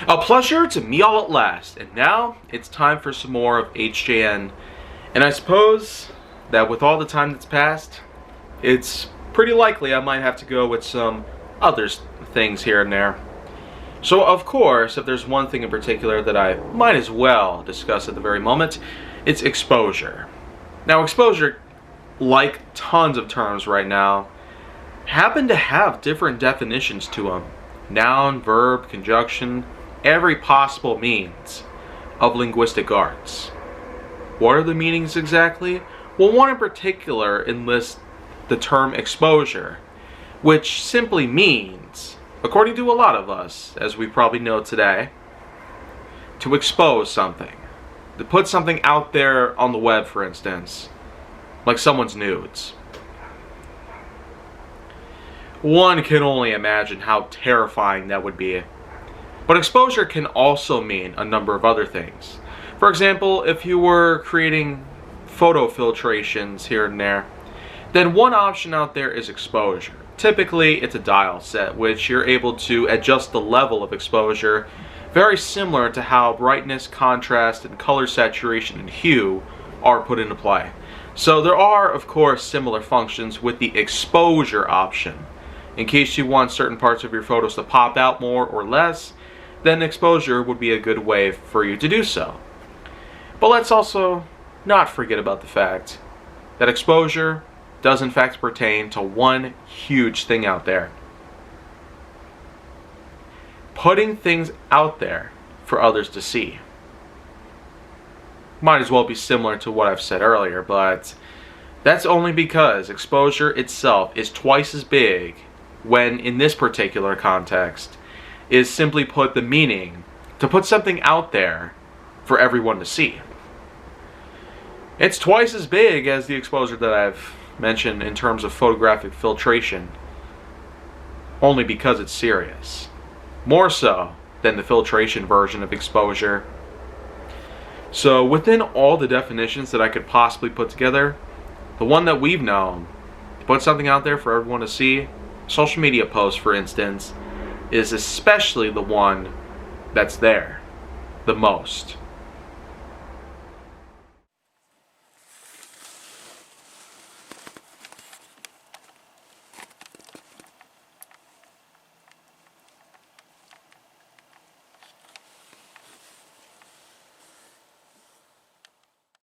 A pleasure to meet all at last, and now it's time for some more of HJN. And I suppose that with all the time that's passed, it's pretty likely I might have to go with some other things here and there. So of course, if there's one thing in particular that I might as well discuss at the very moment, it's exposure. Now exposure, like tons of terms right now, happen to have different definitions to them. Noun, verb, conjunction, every possible means of linguistic arts. What are the meanings exactly? Well, one in particular enlists the term exposure, which simply means, according to a lot of us, as we probably know today, to expose something. To put something out there on the web, for instance, like someone's nudes. One can only imagine how terrifying that would be. But exposure can also mean a number of other things. For example, if you were creating photo filtrations here and there, then one option out there is exposure. Typically, it's a dial set, which you're able to adjust the level of exposure, very similar to how brightness, contrast, and color saturation and hue are put into play. So there are, of course, similar functions with the exposure option. In case you want certain parts of your photos to pop out more or less, then exposure would be a good way for you to do so. But let's also not forget about the fact that exposure does in fact pertain to one huge thing out there. Putting things out there for others to see. Might as well be similar to what I've said earlier, but that's only because exposure itself is twice as big when, in this particular context, is simply put the meaning to put something out there for everyone to see. It's twice as big as the exposure that I've mentioned in terms of photographic filtration, only because it's serious. More so than the filtration version of exposure. So within all the definitions that I could possibly put together, the one that we've known to put something out there for everyone to see, social media posts for instance, is especially the one that's there the most.